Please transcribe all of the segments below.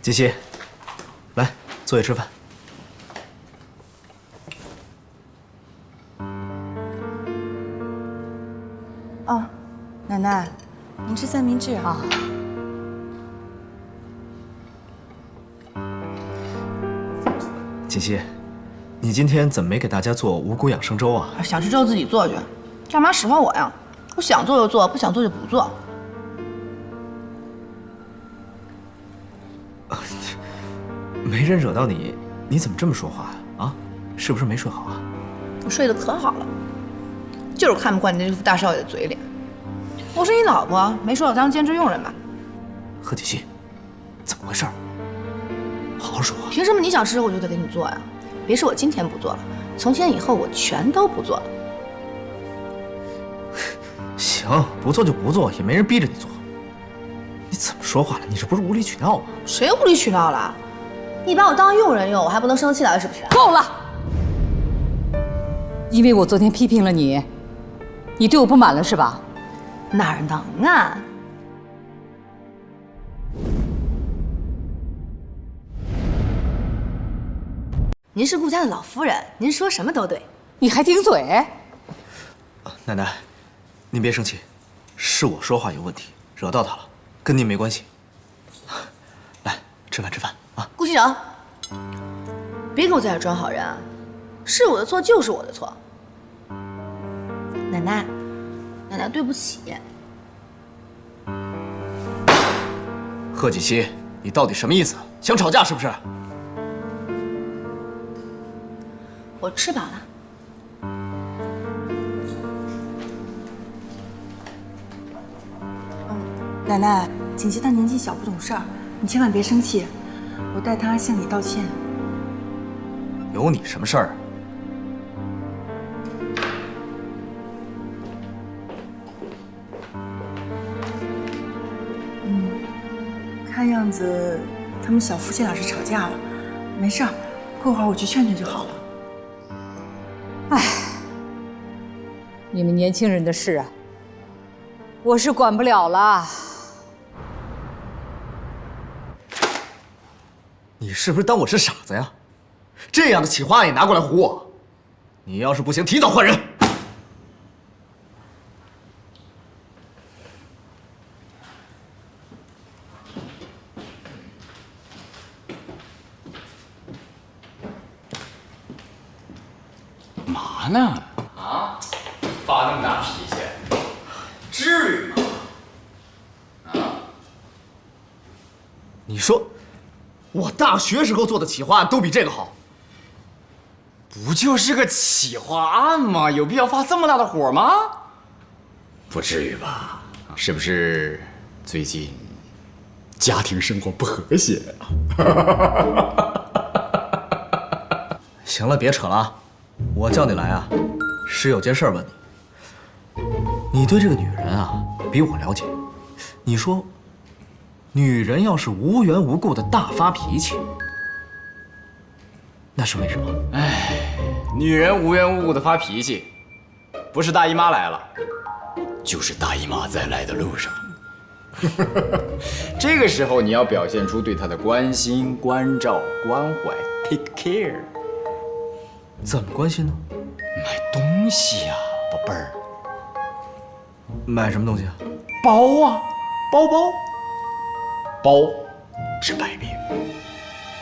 锦溪，来坐下吃饭。哦，奶奶，您吃三明治啊？锦溪，你今天怎么没给大家做五谷养生粥啊？想吃粥自己做去，干嘛使唤我呀？我想做就做，不想做就不做。没人惹到你，你怎么这么说话啊？是不是没睡好啊？我睡得可好了，就是看不惯你这副大少爷的嘴脸。我是你老婆，没说我当兼职佣人吧？贺锦溪，怎么回事？好好说话。凭什么你想吃我就得给你做呀？别说我今天不做了，从今天以后我全都不做了。行，不做就不做，也没人逼着你做。你怎么说话了？你这不是无理取闹吗？谁无理取闹了？你把我当佣人用，我还不能生气了是不是？够了！因为我昨天批评了你，你对我不满了是吧？哪儿能啊！您是顾家的老夫人，您说什么都对。你还顶嘴？奶奶，您别生气，是我说话有问题，惹到他了，跟您没關係。來，吃飯吃飯啊！顧西城，別給我在這裝好人啊！是我的錯就是我的錯。奶奶，奶奶對不起。賀锦溪，你到底什麼意思？想吵架是不是？我吃飽了。奶奶，锦溪她年紀小不懂事兒，你千萬別生氣，我代她向你道歉。有你什麼事兒？看樣子他們小夫妻倆是吵架了，沒事兒，過會兒我去勸勸就好了。哎，你們年輕人的事啊，我是管不了了。你是不是當我是傻子呀？這樣的企劃案也拿過來唬我？你要是不行，提早換人。嘛呢？啊？发那麼大脾氣，至於嗎？啊？你說，我大學時候做的企劃案都比這個好。不就是個企劃案嗎？有必要發這麼大的火嗎？不至於吧？是不是最近家庭生活不和諧啊？行了，別扯了啊！我叫你來啊，是有件事問你。你對這個女人啊，比我了解。你說，女人要是無緣無故的大發脾氣，那是為什麼？哎，女人無緣無故的發脾氣，不是大姨媽來了，就是大姨媽在來的路上。這個時候你要表現出對她的關心、關照、關懷 ，take care。怎麼關心呢？買東西呀，寶貝兒。買什麼東西啊？包啊，包包。包治百病。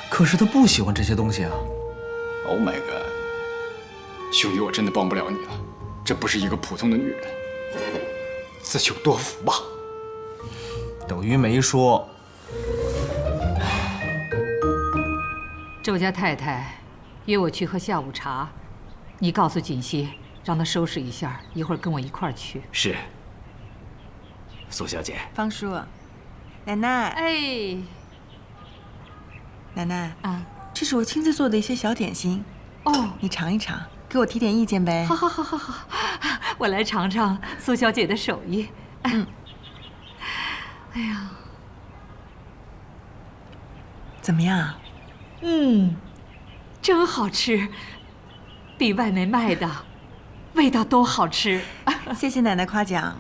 可是她不喜歡這些東西啊。Oh my god， 兄弟，我真的幫不了你了，這不是一個普通的女人，自求多福吧。等於沒說。周家太太約我去喝下午茶，你告訴锦溪，讓她收拾一下，一會兒跟我一塊兒去。是。蘇小姐。方叔，奶奶。哎，奶奶啊，這是我親自做的一些小點心，哦，你嘗一嘗，給我提點意見唄。好，好，好，好，好，我來嘗嘗蘇小姐的手藝。嗯。哎呀，怎麼樣？嗯，真好吃，比外面賣的味道都好吃。謝謝奶奶誇獎。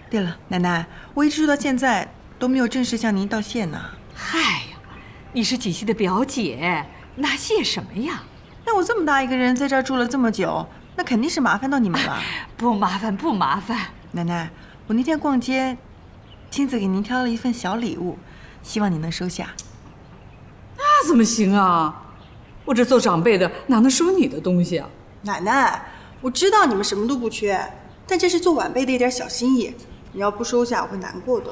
對了，奶奶，我一直做到現在都沒有正式向您道謝呢。嗨呀，你是锦溪的表姐，那谢什么呀？那我这么大一个人在这儿住了这么久，那肯定是麻烦到你们了。不麻烦，不麻烦。奶奶，我那天逛街，亲自给您挑了一份小礼物，希望你能收下。那怎么行啊？我这做长辈的哪能收你的东西啊？奶奶，我知道你们什么都不缺，但这是做晚辈的一点小心意，你要不收下我会难过的。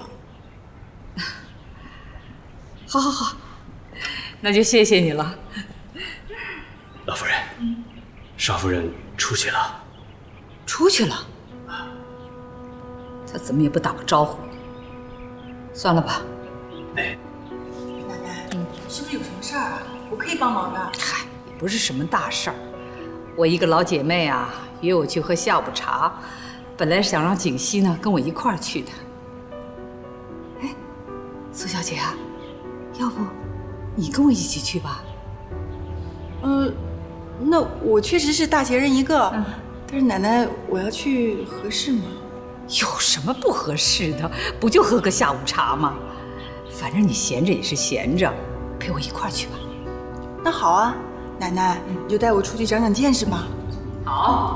好好好，那就谢谢你了。老夫人，少夫人出去了。出去了？他怎么也不打个招呼？算了吧。哎，奶奶，是不是有什么事儿啊？我可以帮忙的。嗨，也不是什么大事儿。我一个老姐妹啊，约我去喝下午茶，本来想让景熙呢跟我一块儿去的。哎，苏小姐啊，要不你跟我一起去吧？那我确實是大節日一個，但是奶奶，我要去合適嗎？有什麼不合適的？不就喝個下午茶嗎？反正你閒着也是閒着，陪我一塊兒去吧。那好啊，奶奶，你就帶我出去長長見識吧。好。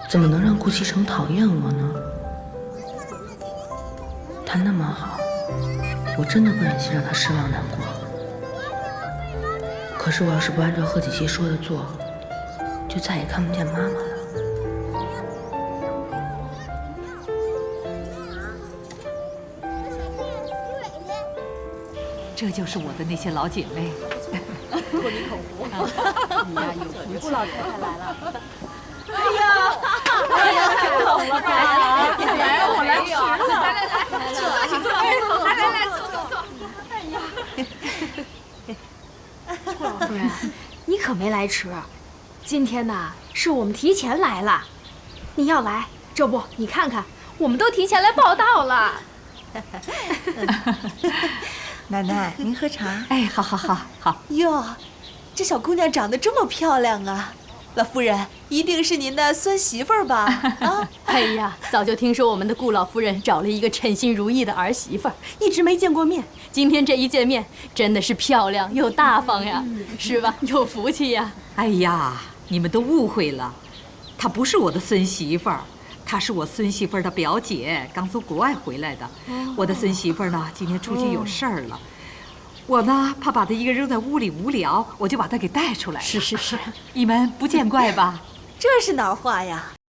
怎麼能讓顧其成討厭我呢？他那麼好，我真的不忍心讓他失望難過。可是我要是不按照賀锦熙說的做，就再也看不見媽媽了。這就是我的那些老姐妹。托你口福，你呀有福气。顧老太太來了。哎呀，太冷了，快來，我來遲了。來，坐。哎呀，顧老夫人，你可沒來遲。今天呢，是我們提前來了。你要來，這不，你看看，我們都提前來報到了。奶奶，您喝茶。哎，好。喲，這小姑娘長得這麼漂亮啊！老夫人一定是您的孫媳婦兒吧？啊！哎呀，早就聽說我們的顧老夫人找了一個稱心如意的兒媳婦，一直沒見過面。今天這一見面，真的是漂亮又大方呀，是吧？有福氣呀！哎呀，你們都誤會了，她不是我的孫媳婦兒，她是我孫媳婦兒的表姐，剛從國外回來的。我的孫媳婦兒呢，今天出去有事兒了。我呢，怕把她一個扔在屋裡無聊，我就把她給帶出來了。是，你們不見怪吧？這是哪兒話呀？